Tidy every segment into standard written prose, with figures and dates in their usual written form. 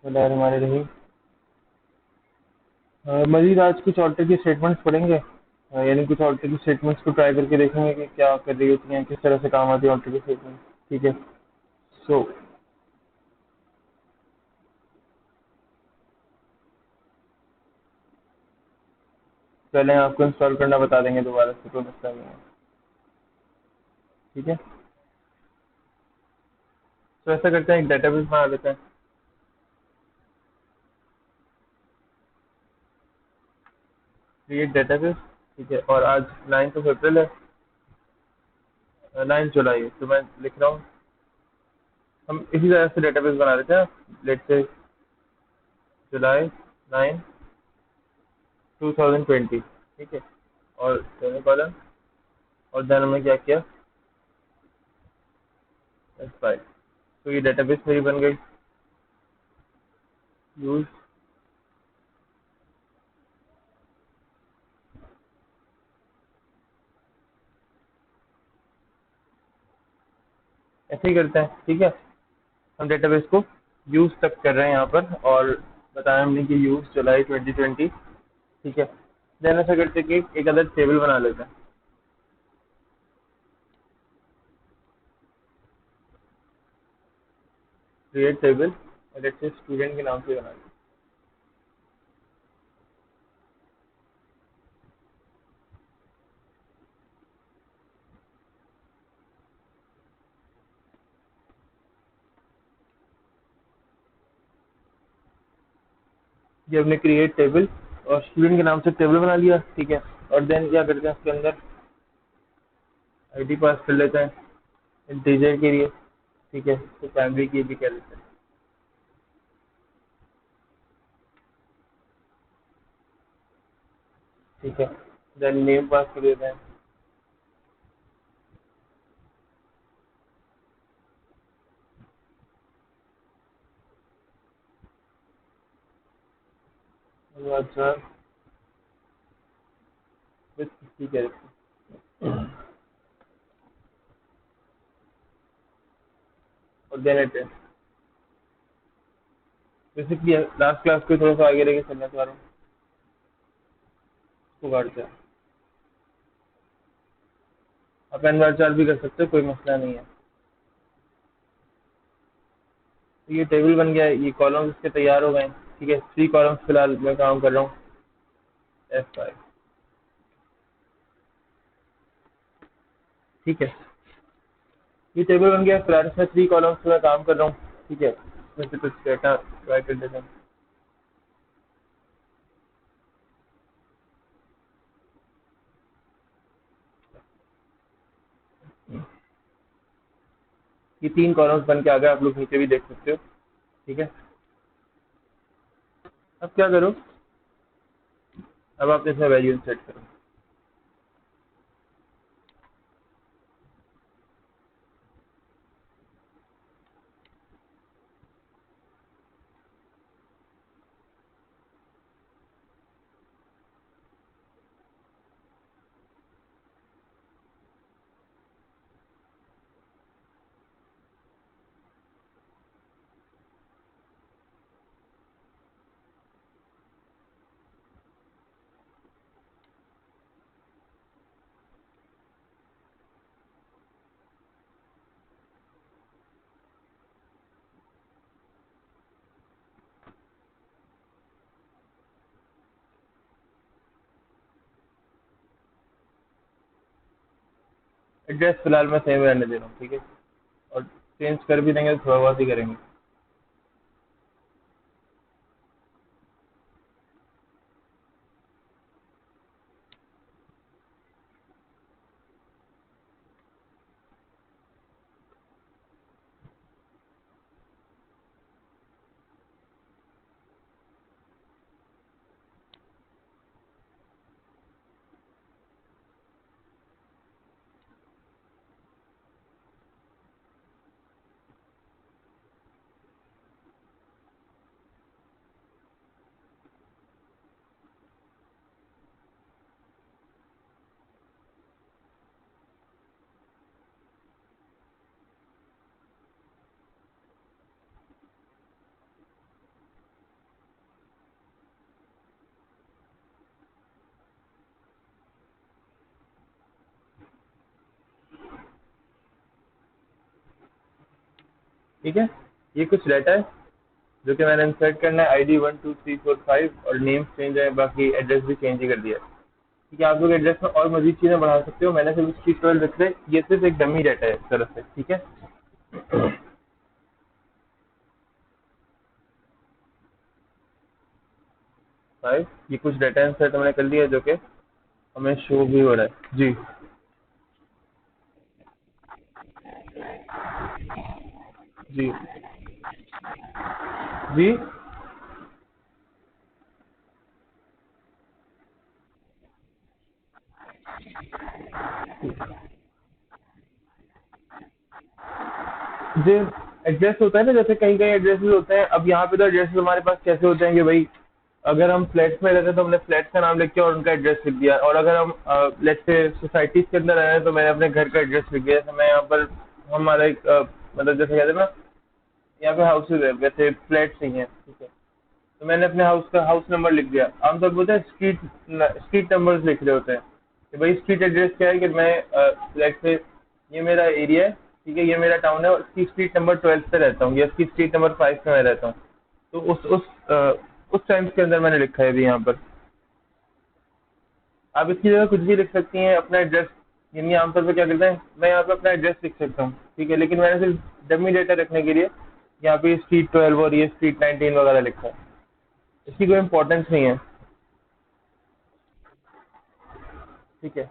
बिस्मिल्लाहिर्रहमानिर्रहीम। मजीद आज कुछ ऑल्टर की स्टेटमेंट्स पढ़ेंगे। यानी कुछ ऑल्टर की स्टेटमेंट्स को ट्राई करके देखेंगे कि क्या कर रही होती हैं, किस तरह से काम आती है ऑल्टर की स्टेटमेंट। ठीक है। सो पहले आपको इंस्टॉल करना बता देंगे दोबारा से, कोई मसला नहीं है। ठीक है। तो ऐसा करते हैं, एक डेटाबेस बना लेते हैं। Create database. ठीक है। और आज 9 अप्रैल है, 9 जुलाई है, तो मैं लिख रहा हूँ हम इसी तरह से डेटाबेस बना लेते हैं। लेट से July 9 2020। ठीक है। और सेमीकोलन। और देन हमने क्या किया, S5। तो ये डेटाबेस मेरी बन गई। यूज ऐसे ही करते हैं। ठीक है। हम डेटाबेस को यूज तक कर रहे हैं यहाँ पर, और बताया हमने कि यूज जुलाई 2020। ठीक है। देन ऐसा करते हैं कि एक अलग टेबल बना लेते हैं। क्रिएट टेबल, और जैसे स्टूडेंट के नाम से बना लेते हैं। ये हमने क्रिएट टेबल और स्टूडेंट के नाम से टेबल बना लिया। ठीक है। और देन क्या करते हैं, उसके अंदर आईडी पास कर लेते हैं इंटीजर के लिए। ठीक है। तो प्राइमरी की भी कह देते हैं। ठीक है। देन नेम पास कर देते हैं। अच्छा, ठीक है। और then at basically last class को थोड़ा सा आगे लेके चलना चाह रहा हूँ, उसको काटते हैं। आप एन बार चार भी कर सकते हो, कोई मसला नहीं है। तो ये टेबल बन गया है, ये कॉलम्स इसके तैयार हो गए हैं। ठीक है। 3 कॉलम्स फिलहाल मैं काम कर रहा हूँ। F5। ठीक है। ये टेबल बन गया, फिलहाल इसमें 3 कॉलम्स में काम कर रहा हूँ। ठीक है। इसमें से कुछ डेटा ट्राई कर देते हैं। ये 3 कॉलम्स बन के आ गए, आप लोग नीचे भी देख सकते हो। ठीक है। अब क्या करो, अब आप इसमें वैल्यू सेट करो। एड्रेस फिलहाल मैं सेम रहने दे रहा हूँ। ठीक है। और चेंज कर भी देंगे तो थोड़ा बहुत ही करेंगे। ठीक है, ये कुछ डाटा है जो कि मैंने इंसर्ट करना है। ID 1 2 3 4 5 और नेम चेंज है, बाकी एड्रेस भी चेंज ही कर दिया है। ठीक है, आप लोग एड्रेस में और मजीद चीज़ें बढ़ा सकते हो, मैंने सिर्फ स्ट्रीट 12 रख रहे, ये सिर्फ एक डमी डाटा है इस तरफ से। ठीक है, 5 ये कुछ डाटा इंसर्ट हमने कर लिया जो कि हमें शो भी हो रहा है। जी जी जी। जो एड्रेस होता है ना, जैसे कहीं कहीं एड्रेसेस होते हैं, अब यहाँ पे तो एड्रेसेस हमारे पास कैसे होते हैं कि भाई अगर हम फ्लैट्स में रहते हैं तो हमने फ्लैट्स का नाम लिख के और उनका एड्रेस लिख दिया, और अगर हम लेट्स से सोसाइटीज के अंदर रह रहे हैं तो मैंने अपने घर का एड्रेस लिख दिया। जैसे मैं यहाँ पर हमारा एक मतलब जैसे कहते हैं ना, यहाँ पे हाउसेज है, वैसे फ्लैट्स नहीं है। ठीक है, तो मैंने अपने हाउस का हाउस नंबर लिख दिया। आमतौर पर बोलते हैं स्ट्रीट स्ट्रीट नंबर्स लिख रहे होते हैं कि भाई स्ट्रीट एड्रेस क्या है, कि मैं लेट्स से ये मेरा एरिया है, ठीक है, ये मेरा टाउन है और इसकी स्ट्रीट नंबर 12 पे रहता हूँ या इसकी स्ट्रीट नंबर 5 पे मैं रहता हूँ। तो उस टाइम्स के अंदर मैंने लिखा है अभी यहाँ पर। आप इसकी जगह कुछ भी लिख सकती हैं अपना एड्रेस, यानी आमतौर पर क्या करते हैं, मैं यहाँ पे अपना एड्रेस लिख सकता हूँ। ठीक है, लेकिन मैंने सिर्फ डमी डेटा रखने के लिए यहाँ पे स्ट्रीट 12 और ये स्ट्रीट 19 वगैरह लिखा है, इसकी कोई इंपॉर्टेंस नहीं है। ठीक है,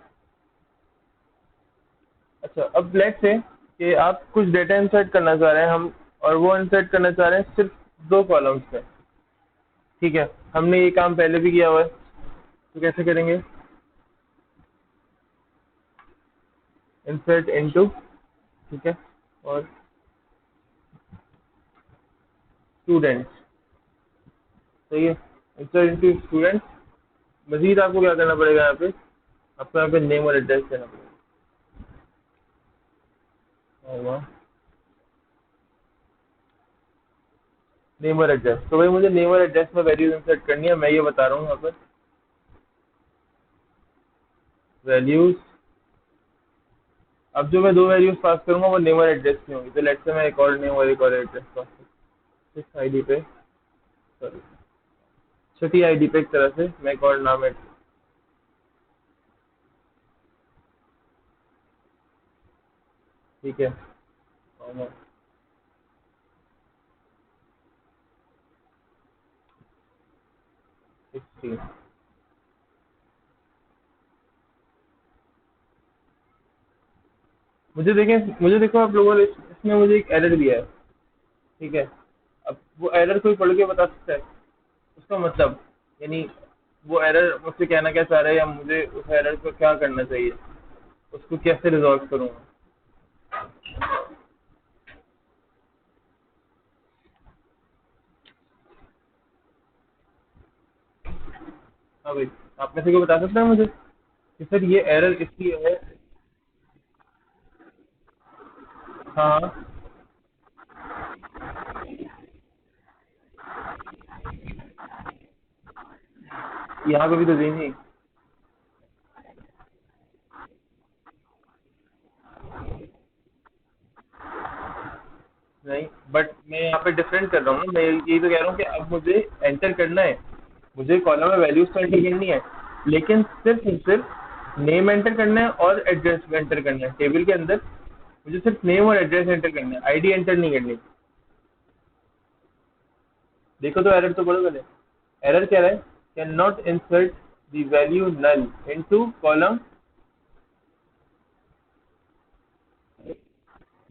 अच्छा अब लेट्स से कि आप कुछ डेटा इंसर्ट करना चाह रहे हैं हम, और वो इंसर्ट करना चाह रहे हैं सिर्फ 2 कॉलम्स पे। ठीक है, हमने ये काम पहले भी किया हुआ है, तो कैसे करेंगे, इंसर्ट इनटू, ठीक है, और स्टूडेंट्स, सही है, इंसर्ट इनटू स्टूडेंट्स। मजीद आपको क्या करना पड़ेगा यहाँ पे, आपको यहाँ पे नेम और एड्रेस देना पड़ेगा। नेम और एड्रेस, तो भाई मुझे नेम और एड्रेस में वैल्यूज इंसर्ट करनी है, मैं ये बता रहा हूँ यहाँ पर वैल्यूज। अब जो मैं 2 वैल्यूज पास करूंगा वो नेम और एड्रेस की होंगी, तो लेट्स से मैं एक और नेम और एक और एड्रेस पास करूँ इस आईडी पे, सॉरी छठी आईडी पे, एक तरह से मैं एक और नाम एड, ठीक है, 16। मुझे देखें, मुझे देखो आप लोगों ने इसमें मुझे एक एरर दिया है। ठीक है, अब वो एरर कोई पढ़ के बता सकता है उसका मतलब, यानी वो एरर मुझसे कहना क्या चाह रहा है, या मुझे उस एरर को क्या करना चाहिए, उसको कैसे रिजॉल्व करूँगा। हाँ भाई, आप में से कोई बता सकता है मुझे कि सर ये एरर इसलिए है। हाँ हाँ, यहाँ पे भी तो दी नहीं। नहीं, बट मैं यहाँ पे डिफरेंट कर रहा हूँ ना, मैं यही तो कह रहा हूँ कि अब मुझे एंटर करना है, मुझे कॉलम में वैल्यूज तो एंटर करनी है, लेकिन सिर्फ नेम एंटर करना है और एड्रेस एंटर करना है टेबल के अंदर। मुझे सिर्फ नेम और एड्रेस एंटर करना है, आईडी एंटर नहीं करनी। देखो तो एरर तो पढ़ो पहले, एरर क्या रहा है, can not insert the value null into column.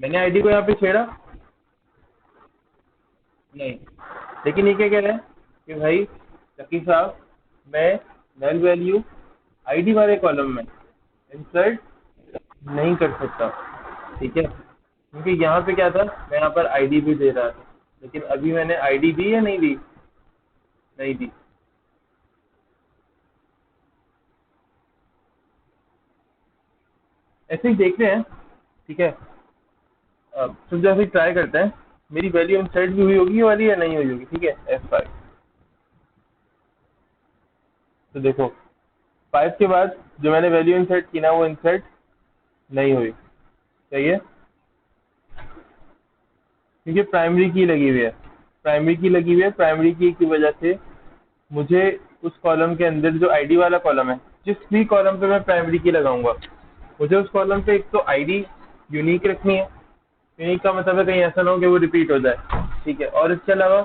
मैंने आईडी को यहाँ पे छेड़ा नहीं, लेकिन ये क्या कह रहा है कि भाई लकी साहब, मैं नल वैल्यू आईडी वाले कॉलम में इंसर्ट नहीं कर सकता। ठीक है, क्योंकि यहाँ पे क्या था, मैं यहाँ पर आईडी भी दे रहा था, लेकिन अभी मैंने आईडी दी या नहीं दी, नहीं दी। ऐसे ही देखते हैं। ठीक है, तो जैसे ट्राई करते हैं, मेरी वैल्यू इंसर्ट भी हुई होगी ये वाली या नहीं हुई होगी। ठीक है, F5, तो देखो 5 के बाद जो मैंने वैल्यू इंसर्ट की ना वो इंसर्ट नहीं हुई। सही है, क्योंकि प्राइमरी की लगी हुई है, प्राइमरी की लगी हुई है, प्राइमरी की वजह से मुझे उस कॉलम के अंदर जो आईडी वाला कॉलम है, जिस भी कॉलम पे मैं प्राइमरी की लगाऊंगा, मुझे उस कॉलम पे एक तो आईडी यूनिक रखनी है। यूनिक का मतलब है कहीं ऐसा ना हो कि वो रिपीट हो जाए, ठीक है। और इसके अलावा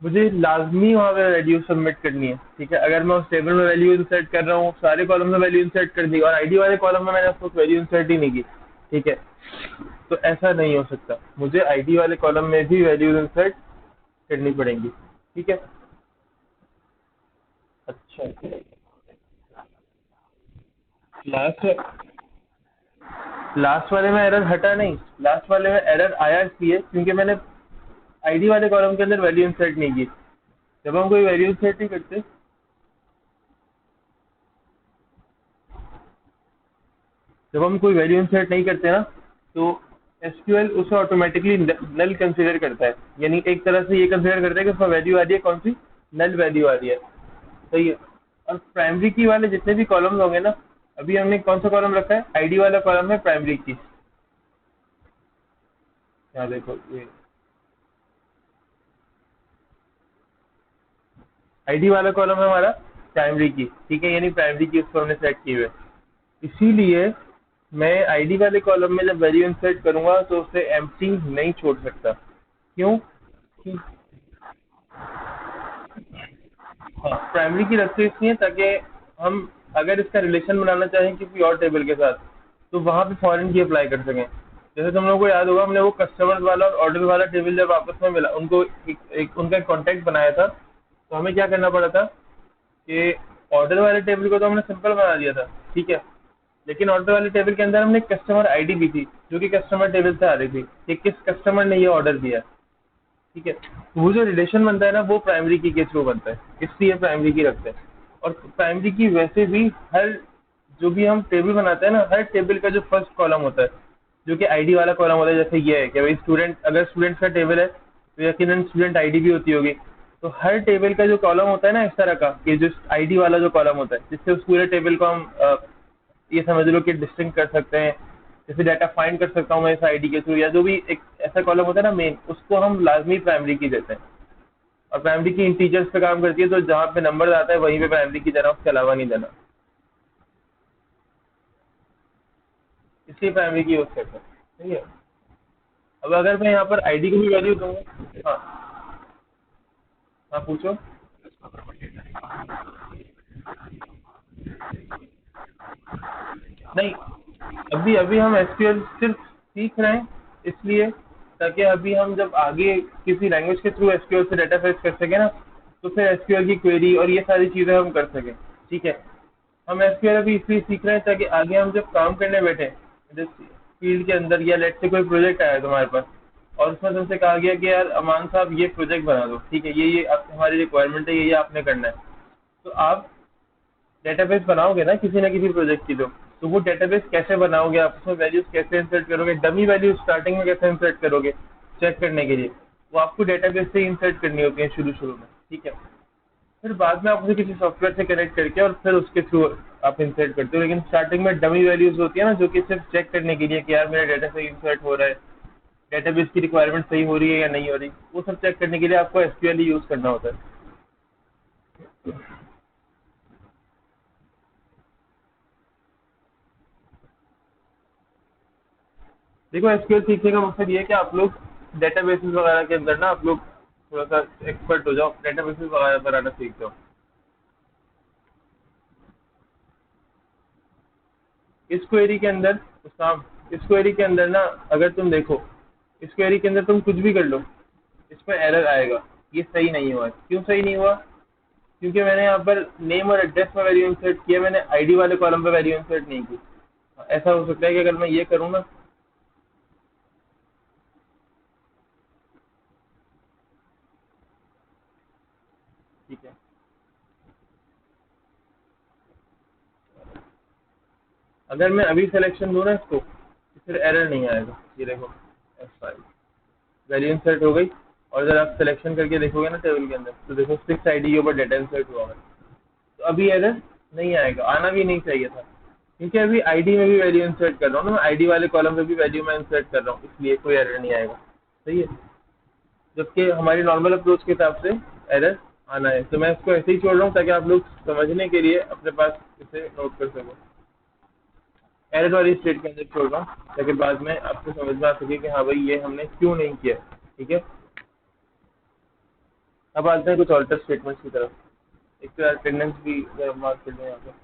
मुझे लाजमी वहाँ पे वैल्यू सबमिट करनी है, ठीक है। अगर मैं उस टेबल में वैल्यू इंसर्ट कर रहा हूँ, सारे कॉलम में वैल्यू इंसर्ट कर दी और आईडी वाले कॉलम में मैंने उसको वैल्यू इंसर्ट ही नहीं की, ठीक है, तो ऐसा नहीं हो सकता। मुझे आईडी वाले कॉलम में भी वैल्यूज इंसर्ट करनी पड़ेंगी, ठीक है। अच्छा, लास्ट लास्ट वाले में एरर हटा नहीं, लास्ट वाले में एरर आया इसलिए क्योंकि मैंने आईडी वाले कॉलम के अंदर वैल्यू इंसर्ट नहीं की। जब हम कोई वैल्यू इंसर्ट नहीं करते, जब हम कोई वैल्यू इंसर्ट नहीं करते ना, तो एसक्यूएल उसे ऑटोमेटिकली नल कंसीडर करता है। यानी एक तरह से ये कंसीडर करता है कि उसमें वैल्यू आ रही है, कौन सी, नल वैल्यू आ रही है, सही है। और प्राइमरी की वाले जितने भी कॉलम होंगे ना, अभी हमने कौन सा कॉलम रखा है, आईडी वाला कॉलम है प्राइमरी की। यहाँ देखो, ये आईडी वाला कॉलम है हमारा प्राइमरी की, ठीक है, यानी प्राइमरी की उसको हमने सेट की हुई है। इसीलिए मैं आईडी वाले कॉलम में जब वैल्यू इंसर्ट करूंगा तो उसे एम्प्टी नहीं छोड़ सकता। क्यों? कि हाँ, प्राइमरी की रखते इसलिए ताकि हम अगर इसका रिलेशन बनाना चाहें किसी और टेबल के साथ, तो वहां पे फॉरेन की अप्लाई कर सकें। जैसे तुम लोगों को याद होगा, हमने वो कस्टमर वाला और ऑर्डर वाला टेबल जब आपस में मिला, उनको उनका कॉन्टेक्ट बनाया था, तो हमें क्या करना पड़ा था कि ऑर्डर वाले टेबल को तो हमने सिंपल बना दिया था, ठीक है, लेकिन ऑर्डर वाले टेबल के अंदर हमने कस्टमर आईडी दी थी जो कि कस्टमर टेबल से आ रही थी कि किस कस्टमर ने ये ऑर्डर दिया, ठीक है। तो वो जो रिलेशन बनता है ना, वो प्राइमरी की के थ्रू बनता है, इसलिए प्राइमरी की रखते हैं। और प्राइमरी की वैसे भी हर, जो भी हम टेबल बनाते हैं ना, हर टेबल का जो फर्स्ट कॉलम होता है, जो कि आईडी वाला कॉलम होता है, जैसे ये है कि भाई स्टूडेंट, अगर स्टूडेंट्स का टेबल है तो यकीनन स्टूडेंट आईडी भी होती होगी। तो हर टेबल का जो कॉलम होता है ना इस तरह का, कि जो आईडी वाला जो कॉलम होता है, जिससे उस पूरे टेबल को हम ये समझ लो कि डिस्टिंग कर सकते हैं। जैसे डाटा फाइंड कर सकता हूँ मैं इस आईडी के थ्रू, या जो भी एक ऐसा कॉलम होता है ना मेन, उसको हम लाजमी प्राइमरी की देते हैं। और प्राइमरी की इंटीजर्स पे काम करती है, तो जहाँ पे नंबर आता है वहीं पे प्राइमरी की देना, उसके अलावा नहीं देना, इसलिए प्राइमरी की यूज करते हैं, ठीक है। अब अगर मैं यहाँ पर आईडी को भी वैल्यू दूंगा, हाँ हाँ पूछो। नहीं, अभी अभी हम एसक्यूएल सिर्फ सीख रहे हैं, इसलिए ताकि अभी हम जब आगे किसी लैंग्वेज के थ्रू एसक्यूएल से डाटा फेच कर सके ना, तो फिर एसक्यूएल की क्वेरी और ये सारी चीज़ें हम कर सकें, ठीक है। हम एसक्यूएल अभी इसलिए सीख रहे हैं ताकि आगे हम जब काम करने बैठे जिस फील्ड के अंदर, या लेट से कोई प्रोजेक्ट आया तुम्हारे पास और उसमें तुमसे कहा गया कि यार अमान साहब ये प्रोजेक्ट बना दो, ठीक है, ये हमारी रिक्वायरमेंट है, ये आपने करना है। तो आप डेटाबेस बनाओगे ना किसी न किसी प्रोजेक्ट की, तो वो डेटाबेस कैसे बनाओगे, आप उसमें वैल्यूज कैसे इंसर्ट करोगे, डमी वैल्यूज स्टार्टिंग में कैसे इंसर्ट करोगे चेक करने के लिए, वो आपको डेटाबेस से इंसर्ट करनी होती है शुरू शुरू में, ठीक है। फिर बाद में आप उसे किसी सॉफ्टवेयर से कनेक्ट करके और फिर उसके थ्रू आप इंसर्ट करते हो, लेकिन स्टार्टिंग में डमी वैल्यूज होती है ना, जो कि सिर्फ चेक करने के लिए कि यार मेरा डेटा सही इंसर्ट हो रहा है, डेटाबेस की रिक्वायरमेंट सही हो रही है या नहीं हो रही, वो सब चेक करने के लिए आपको एसक्यूएल यूज करना होता है। देखो, एसक्यूएल सीखने का मकसद ये है कि आप लोग डेटाबेसेस वगैरह के अंदर ना आप लोग थोड़ा सा एक्सपर्ट हो जाओ, डेटाबेसेस वगैरह बनाना सीख जाओ। इस क्वेरी के अंदर साम इस क्वेरी के अंदर ना, अगर तुम देखो, इस क्वेरी के अंदर तुम कुछ भी कर लो, इसमें एरर आएगा, ये सही नहीं हुआ। क्यों सही नहीं हुआ? क्योंकि मैंने यहाँ पर नेम और एड्रेस में वैल्यू इंसर्ट किया, मैंने आईडी वाले कॉलम पे वैल्यू इंसर्ट नहीं की। ऐसा हो सकता है कि अगर मैं ये करूँ ना, ठीक है, अगर मैं अभी सिलेक्शन दूँ ना इसको, तो फिर एरर नहीं आएगा। ये देखो, F5 वैल्यू इंसर्ट हो गई, और अगर आप सिलेक्शन करके देखोगे ना टेबल के अंदर, तो देखो 6 आईडी के ऊपर डेटा इंसर्ट हुआ है, तो अभी एरर नहीं आएगा, आना भी नहीं चाहिए था, क्योंकि अभी आईडी में भी वैल्यू इंसर्ट कर रहा हूँ ना मैं, आईडी वाले कॉलम पे भी वैल्यू मैं इंसर्ट कर रहा हूँ, इसलिए कोई एरर नहीं आएगा। सही है, जबकि हमारी नॉर्मल अप्रोच के हिसाब से एरर आना है। तो मैं इसको ऐसे ही छोड़ रहा हूँ ताकि आप लोग समझने के लिए अपने पास इसे नोट कर सको। एरर वाली स्टेट के अंदर छोड़ रहा हूँ ताकि बाद में आपको समझ में आ सके कि हाँ भाई ये हमने क्यों नहीं किया। ठीक है, अब आते हैं कुछ ऑल्टर स्टेटमेंट्स की तरफ। एक तो अटेंडेंस भी मार्क कर दें यहाँ पे।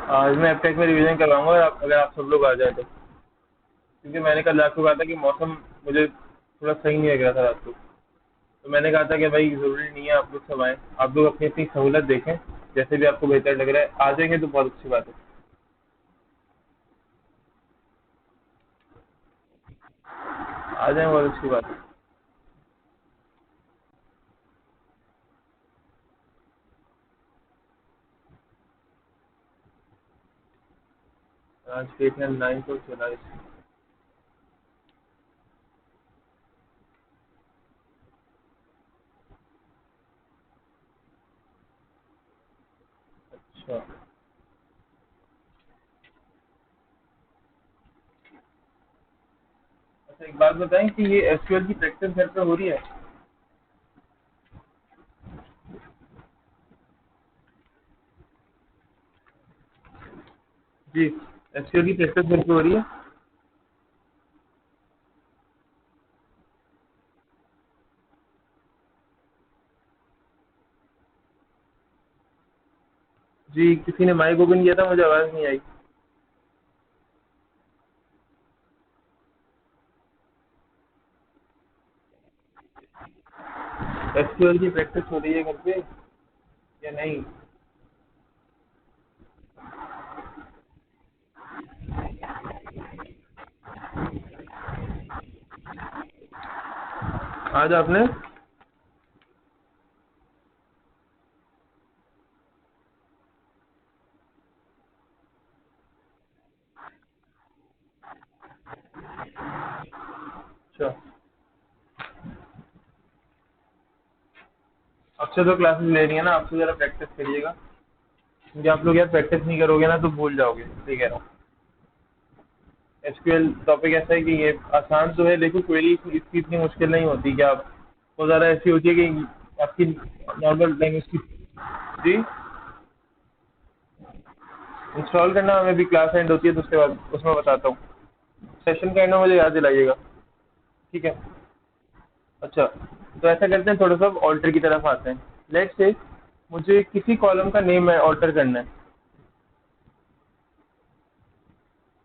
आज मैं एपटेक में रिवीजन करवाऊंगा अगर आप सब लोग आ जाए तो, क्योंकि मैंने कल रात को कहा था कि मौसम मुझे थोड़ा सही नहीं लग रहा था रात को। तो मैंने कहा था कि भाई ज़रूरी नहीं है आप लोग सब आएँ, आप लोग अपनी अपनी सहूलत देखें, जैसे भी आपको बेहतर लग रहा है। आ जाएंगे तो बहुत अच्छी बात है। आ जाए बहुत अच्छी बात है। आज डेट है 9 जुलाई। अच्छा, अच्छा एक बात बताएं कि ये एसक्यूएल की प्रैक्टिस घर पे हो रही है? जी, एसक्यूएल की प्रैक्टिस घर पे हो रही है। जी, किसी ने माइक ओपन किया था, मुझे आवाज़ नहीं आई। एसक्यूएल की प्रैक्टिस हो रही है घर पे या नहीं? आज आपने अच्छा, आपसे तो क्लासेस ले रही है ना, आपसे ज़रा प्रैक्टिस करिएगा, क्योंकि आप लोग यार प्रैक्टिस नहीं करोगे ना तो भूल जाओगे। सही कह रहा हूँ। एसक्यूएल टॉपिक ऐसा है कि ये आसान तो है, लेकिन क्वेरी इसकी इतनी मुश्किल नहीं होती कि आप, वो ज़्यादा ऐसी होती है कि आपकी नॉर्मल लैंग्वेज की। जी, इंस्टॉल करना हमें भी क्लास एंड होती है तो उसके बाद उसमें बताता हूँ। सेशन का एंड में मुझे याद दिलाइएगा। ठीक है। अच्छा, तो ऐसा करते हैं, थोड़ा सा ऑल्टर की तरफ आते हैं। लेट्स से मुझे किसी कॉलम का नेम ऑल्टर करना है।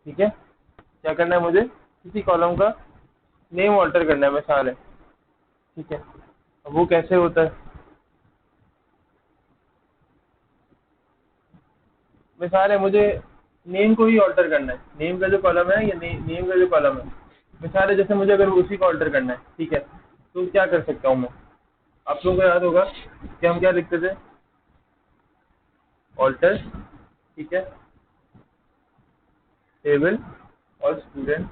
ठीक है, क्या करना है मुझे? किसी कॉलम का नेम ऑल्टर करना है, मिसाल है। ठीक है, अब वो कैसे होता है? मिसाल है, मुझे नेम को ही ऑल्टर करना है। नेम का जो कॉलम है या नेम का जो कॉलम है, मिसाल है जैसे मुझे अगर उसी को ऑल्टर करना है, ठीक है, तो क्या कर सकता हूँ मैं? आप लोगों को याद होगा कि हम क्या लिखते थे? ऑल्टर, ठीक है, टेबल और स्टूडेंट।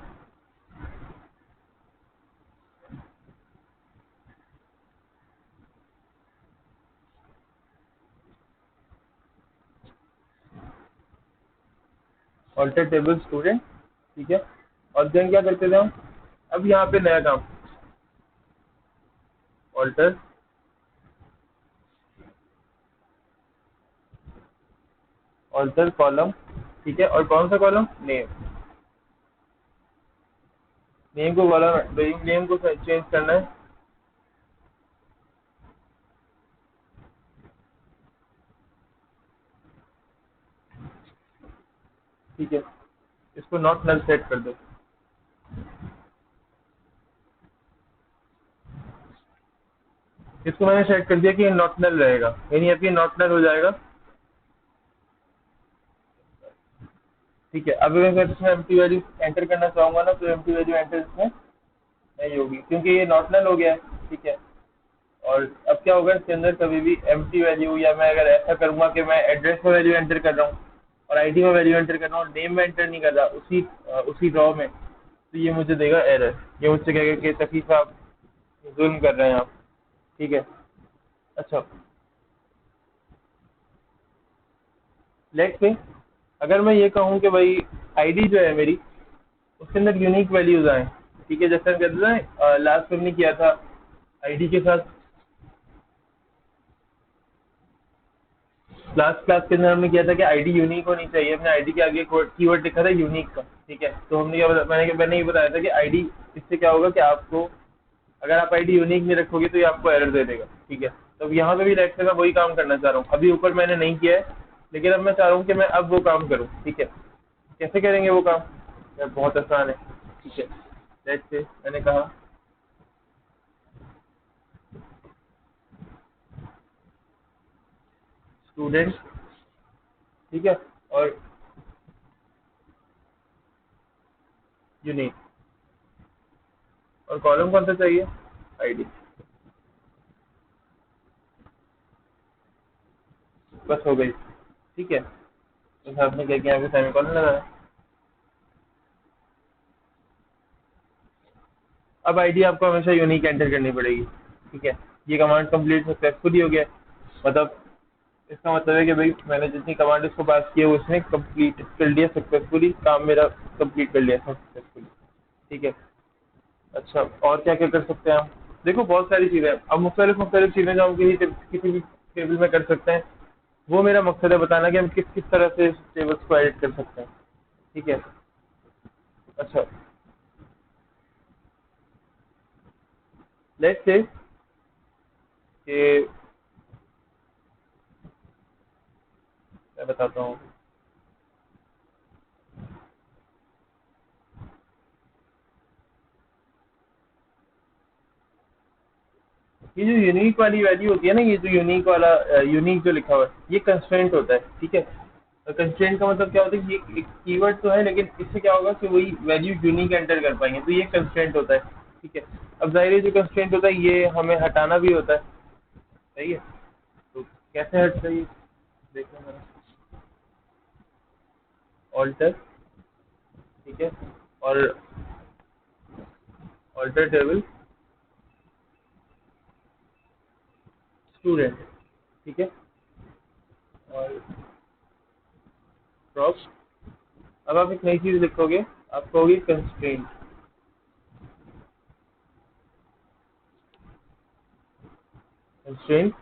ऑल्टर टेबल स्टूडेंट, ठीक है। और देन क्या करते थे हम? अब यहाँ पे नया काम, ऑल्टर, ऑल्टर कॉलम, ठीक है, और कौन सा कॉलम? नेम। नेम को कॉलम, नेम को चेंज करना है। ठीक है, इसको नॉट नल सेट कर दो। इसको मैंने सेट कर दिया कि ये नॉट नल रहेगा, यानी अब ये नॉट नल हो जाएगा। ठीक है, अब अगर इसमें एम्प्टी वैल्यू एंटर करना चाहूंगा ना, तो एम्प्टी वैल्यू एंटर इसमें नहीं होगी, क्योंकि ये नॉट नल हो गया है। ठीक है, और अब क्या होगा इसके अंदर? कभी भी एम्प्टी वैल्यू, या मैं अगर ऐसा करूंगा कि मैं एड्रेस में वैल्यू एंटर कर रहा हूँ, और आईडी में वैल्यू एंटर करना और नेम में एंटर नहीं कर रहा उसी ड्रॉ में, तो ये मुझे देगा एरर। ये मुझसे कहेगा कि तकलीफ आप जुल्म कर रहे हैं आप। ठीक है। अच्छा, लेट्स से अगर मैं ये कहूँ कि भाई आईडी जो है मेरी उसके अंदर यूनिक वैल्यूज आए। ठीक है, जैसे हम कहते हैं लास्ट हमने किया था आईडी के साथ, लास्ट क्लास के अंदर हमने किया था कि आईडी यूनिक होनी चाहिए। हमने आईडी के आगे कीवर्ड लिखा था यूनिक का। ठीक है, तो हमने क्या मैंने ये बताया था कि आईडी, इससे क्या होगा कि आपको अगर आप आईडी यूनिक नहीं रखोगे तो ये आपको एरर दे देगा। ठीक है, तो अब यहाँ पे भी लेट्स से मैं वही काम करना चाह रहा हूँ। अभी ऊपर मैंने नहीं किया है, लेकिन अब मैं चाह रहा हूँ कि मैं अब वो काम करूँ। ठीक है, कैसे करेंगे वो काम? यार बहुत आसान है। ठीक है, लेट्स से मैंने कहा स्टूडेंट। ठीक है, और यूनिक, और कॉलम कौन सा चाहिए? आईडी। बस हो गई। ठीक है, तो आपने क्या किया, यहाँ पे सेमीकोलन लगाया। अब आईडी आपको हमेशा यूनिक एंटर करनी पड़ेगी। ठीक है, ये कमांड कंप्लीट सक्सेसफुली हो गया। मतलब इसका मतलब है कि भाई मैंने जितनी कमांड इसको पास की है वो इसने कंप्लीट कर लिया सक्सेसफुली, काम मेरा कंप्लीट कर लिया सक्सेसफुली। ठीक है। अच्छा, और क्या क्या कर सकते हैं हम? देखो बहुत सारी चीज़ें हैं। अब मुख्तलिफ चीज़ें जो हम किसी भी टेबल में कर सकते हैं, वो मेरा मकसद है बताना कि हम किस किस तरह से टेबल्स को एडिट कर सकते हैं। ठीक है। अच्छा, लेट्स से कि मैं बताता हूँ। ये जो यूनिक वाली वैल्यू होती है ना, ये जो यूनिक वाला यूनिक जो लिखा हुआ है, ये कंस्ट्रेंट होता है। ठीक है, कंस्ट्रेंट का मतलब क्या होता है कि ये एक कीवर्ड तो है, लेकिन इससे क्या होगा कि वही वैल्यू यूनिक एंटर कर पाएंगे, तो ये कंस्ट्रेंट होता है। ठीक है, अब जाहिर है जो कंस्ट्रेंट होता है ये हमें हटाना भी होता है। सही है, तो कैसे हट जाइए, देखो मेरा ऑल्टर। ठीक है, और ऑल्टर टेबल स्टूडेंट। ठीक है, और ड्रॉप। अब आप एक नई चीज लिखोगे, आप कहोगे कंस्ट्रेंट। कंस्ट्रेंट,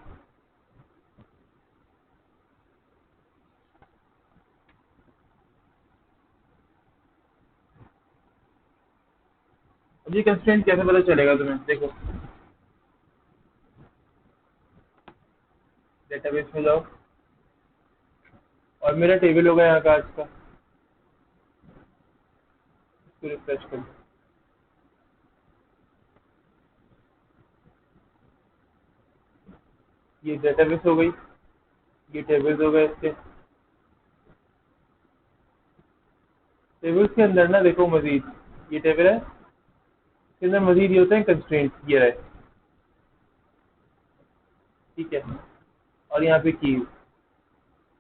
अब ये कंस्ट्रेंट कैसे पता चलेगा तुम्हें? देखो डेटाबेस में जाओ, और मेरा टेबल होगा यहाँ का आज का, इसको रिफ्रेश कर दो। ये डेटाबेस हो गई, ये टेबल्स हो गए इसके। टेबल्स के अंदर ना देखो मजीद, ये टेबल है, इसके अंदर मजीद ये होता है कंस्ट्रेंट, ये रहे। ठीक है, और यहाँ पे की,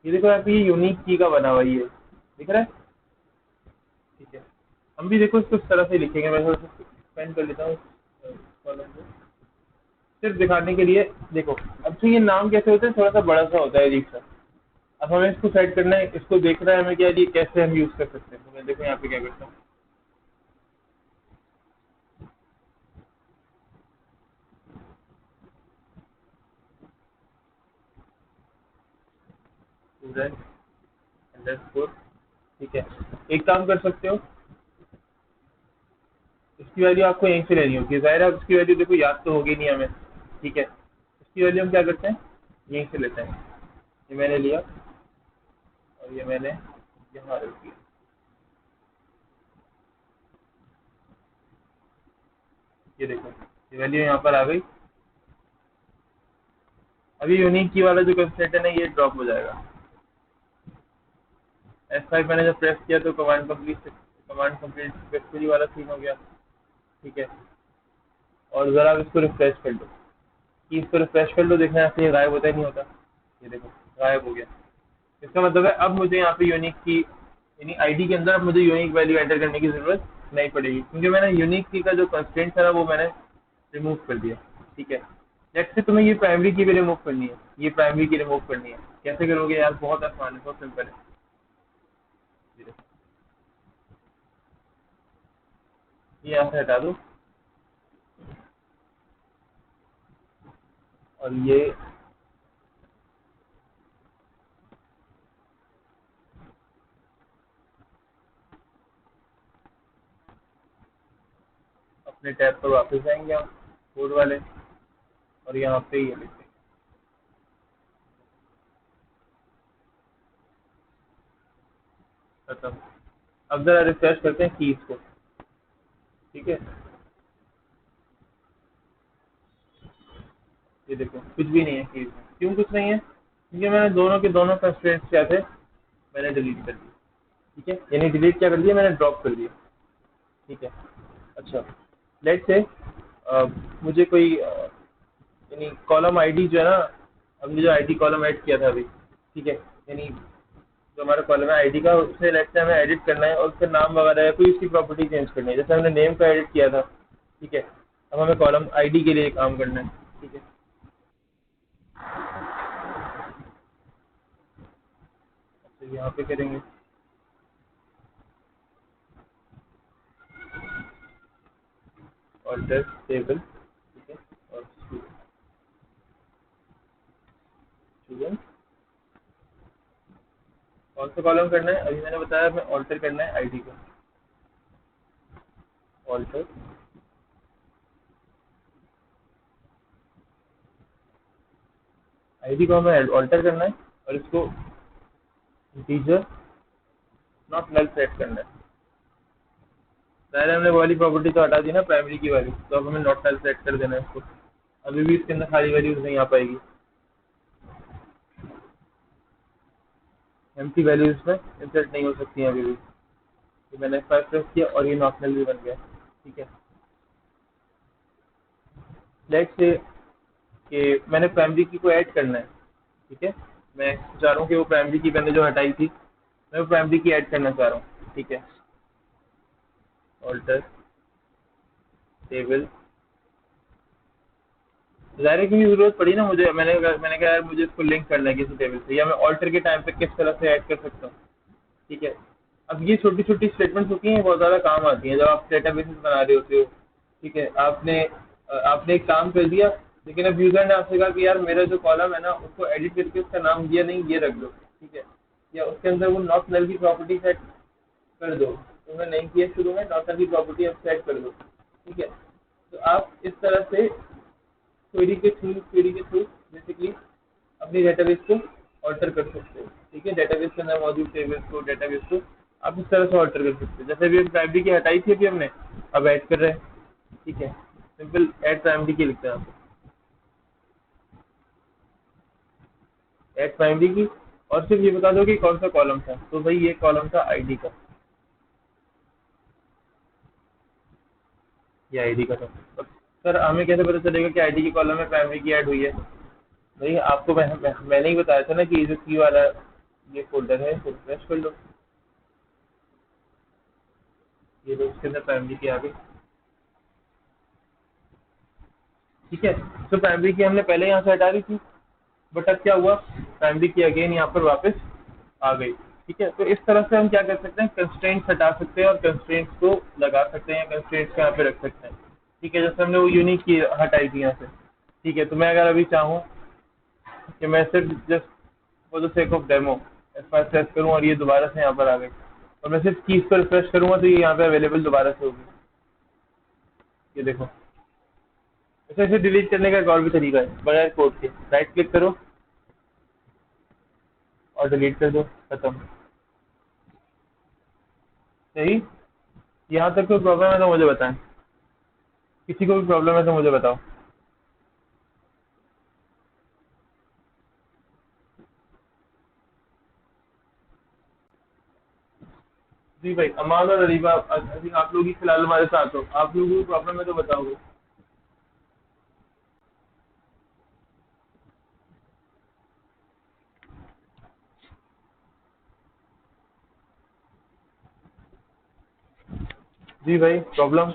ये देखो यहाँ पे ये यूनिक की का बना हुआ ये दिख रहा है। ठीक है, हम भी देखो इसको इस तरह से लिखेंगे। मैं थोड़ा सा एक्सपेंड कर लेता हूँ कॉलम को, सिर्फ दिखाने के लिए। देखो अब तो ये नाम कैसे होते हैं, थोड़ा सा बड़ा सा होता है अजीब सा। अब हमें इसको सेट करना है, इसको देखना है हमें क्या ये कैसे हम यूज कर सकते हैं। तो मैं देखो यहाँ पे क्या करता हूँ, स्टूडेंट अंडरस्कोर। ठीक है, एक काम कर सकते हो, इसकी वैल्यू आपको यहीं से लेनी होगी। जाहिर है अब इसकी वैल्यू देखो याद तो होगी नहीं हमें। ठीक है, इसकी वैल्यू हम क्या करते हैं, यहीं से लेते हैं। ये मैंने लिया और ये मैंने यहाँ रख दिया। ये देखो ये वैल्यू यहाँ पर आ गई। अभी यूनिक की वाला जो कंस्ट्रेंट है ना, ये ड्रॉप हो जाएगा। F5 मैंने जब प्रेस किया तो कमांड कंप्लीट सक्सेसफुली वाला सीन हो गया। ठीक है, और ज़रा आप इसको रिफ्रेश कर दो, कि इसको रिफ्रेश कर लो, देखना है ये गायब होता ही नहीं होता। ये देखो गायब हो गया। इसका मतलब है अब मुझे यहाँ पे यूनिक की यानी आईडी के अंदर अब मुझे यूनिक वैल्यू एंटर करने की जरूरत नहीं पड़ेगी, क्योंकि मैंने यूनिक की का जो कंस्ट्रेंट था वो मैंने रिमूव कर दिया। ठीक है, लेट्स से तुम्हें ये प्राइमरी की भी रिमूव करनी है, ये प्राइमरी की रिमूव करनी है, कैसे करोगे यार? बहुत आसान है, बहुत सिंपल है। ये यहाँ से हटा दो और ये अपने टैब पर वापस जाएंगे हम कोड वाले, और यहाँ पे ये लिखेंगे खत्म। अब जरा रिफ्रेश करते हैं कीज को। ठीक है, ये देखो कुछ भी नहीं है कीज में। क्यों कुछ नहीं है? क्योंकि मैंने दोनों के दोनों कंस्ट्रेंट्स क्या थे, मैंने डिलीट कर दिए। ठीक है, यानी डिलीट क्या कर दिया, मैंने ड्रॉप कर दिया। ठीक है, अच्छा लेट से मुझे कोई यानी कॉलम आईडी जो है ना, हमने जो आईडी कॉलम ऐड किया था अभी, ठीक है, यानी जो हमारा कॉलम है आईडी का, उससे लेट से हमें एडिट करना है और उसका नाम वगैरह है, कोई उसकी प्रॉपर्टी चेंज करनी है। जैसे हमने नेम का एडिट किया था, ठीक है, अब हमें कॉलम आईडी के लिए काम करना है। ठीक है, तो यहाँ पे करेंगे ऑल्टर टेबल। ठीक है, और स्टूडेंट कौन सा कॉलम करना है, अभी मैंने बताया हमें ऑल्टर करना है आईडी को। ऑल्टर आईडी को हमें ऑल्टर करना है और इसको इंटीजर नॉट नल सेट करना है। पहले हमने वो वाली प्रॉपर्टी तो हटा दी ना प्राइमरी की वैल्यू, तो अब हमें नॉट नल सेट कर देना है इसको। अभी भी इसके अंदर खाली वैल्यूज नहीं आ पाएगी, एम्प्टी वैल्यूज में इंसर्ट नहीं हो सकती हैं अभी भी। तो मैंने F5 प्रेस किया और ये नॉट नल भी बन गया। ठीक है, लेट से कि मैंने प्राइमरी की को ऐड करना है। ठीक है, मैं चाह रहा हूँ कि वो प्राइमरी की मैंने जो हटाई थी, मैं वो प्राइमरी की ऐड करना चाह रहा हूँ। ठीक है, ऑल्टर टेबल, ज़ाहिर है कि जरूरत पड़ी ना मुझे, मैंने कहा यार मुझे इसको लिंक करना है किसी टेबल से, या मैं ऑल्टर के टाइम पे किस तरह से ऐड कर सकता हूँ। ठीक है, अब ये छोटी छोटी स्टेटमेंट्स होती हैं, बहुत ज़्यादा काम आती हैं जब आप डेटाबेसेस बना रहे होते हो। ठीक है, आपने एक काम कर दिया, लेकिन अब यूज़र ने आपसे कहा कि यार मेरा जो कॉलम है ना उसको एडिट करके उसका नाम दिया नहीं, ये रख दो। ठीक है, या उसके अंदर वो नॉट नल की प्रॉपर्टी सेट कर दो, तुमने नहीं किया शुरू में, नॉट नल की प्रॉपर्टी अब सेट कर दो। ठीक है, तो आप इस तरह से क्वेरी के थ्रू बेसिकली अपनी डेटाबेस को ऑल्टर कर सकते हो। ठीक है, डेटाबेस के अंदर मौजूद टेबल्स को, डेटाबेस को आप इस तरह से ऑल्टर कर सकते हो। जैसे अभी हम प्राइमरी की हटाई थी अभी हमने, अब ऐड कर रहे हैं। ठीक है, सिंपल ऐड प्राइमरी की लिखते हैं आप, ऐड प्राइमरी की, और सिर्फ ये बता दो कि कौन सा कॉलम था। तो भाई ये कॉलम था आईडी का, ये आईडी का था। अब सर हमें कैसे पता चलेगा कि आईडी की कॉलम में प्राइमरी की ऐड हुई है? भाई आपको मैंने ही बताया था ना कि जो की वाला ये फोल्डर है इसको रिफ्रेश कर लो, ये लो उसके अंदर प्राइमरी की आ गई। ठीक है, तो प्राइमरी की हमने पहले यहाँ से हटा दी थी, बट अब क्या हुआ, प्राइमरी की अगेन यहाँ पर वापस आ गई। ठीक है, तो इस तरह से हम क्या कर सकते हैं, कंस्ट्रेंट्स हटा सकते हैं और कंस्ट्रेंट्स को लगा सकते हैं, कंस्ट्रेंट्स को यहाँ पे रख सकते हैं। ठीक है, जैसे हमने वो यूनिक की हटाई थी यहाँ से। ठीक है, तो मैं अगर अभी चाहूँ कि मैं सिर्फ just for the sake of demo F5 press करूँ और ये दोबारा से यहाँ पर आ गई, और मैं सिर्फ कीज पर रिफ्रेश करूँगा तो ये यहाँ पे अवेलेबल दोबारा से होगी। ये देखो, ऐसे ऐसे डिलीट करने का एक और भी तरीका है बगैर कोड के, राइट क्लिक करो और डिलीट कर दो, खत्म। सही, यहाँ तक कोई प्रॉब्लम है तो मुझे बताएं, किसी को भी प्रॉब्लम है तो मुझे बताओ। जी भाई, अमान और अरीबा, आई थिंक आप लोग ही फिलहाल हमारे साथ हो, आप लोगों को प्रॉब्लम है तो बताओगे। जी भाई, प्रॉब्लम।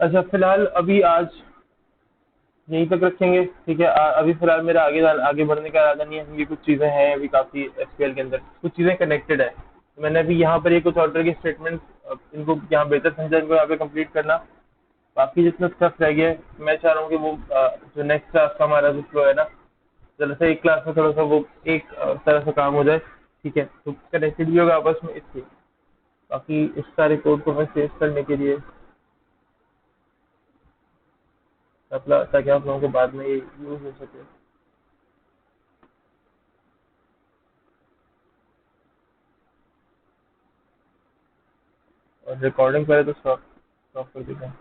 अच्छा, फिलहाल अभी आज यहीं तक रखेंगे, ठीक है। अभी फिलहाल मेरा आगे बढ़ने का इरादा नहीं है, क्योंकि कुछ चीज़ें हैं अभी काफ़ी एसक्यूएल के अंदर, कुछ चीज़ें कनेक्टेड है। तो मैंने अभी यहाँ पर ये कुछ ऑर्डर की स्टेटमेंट इनको यहाँ बेहतर समझा, इनको यहाँ पे कंप्लीट करना। बाकी जितना स्टफ रह गया है, मैं चाह रहा हूँ कि वो जो नेक्स्ट क्लास का हमारा जो फ्लो है ना, जरा सा एक क्लास में थोड़ा सा वो एक तरह से काम हो जाए, ठीक है। तो कनेक्टेड भी होगा आपस में, इसलिए बाकी इस सारे कोड को मैं सेव करने के लिए, मतलब ताकि आप लोगों को बाद में ये यूज हो सके। और रिकॉर्डिंग पहले तो स्टॉप स्टॉप कर देते हैं।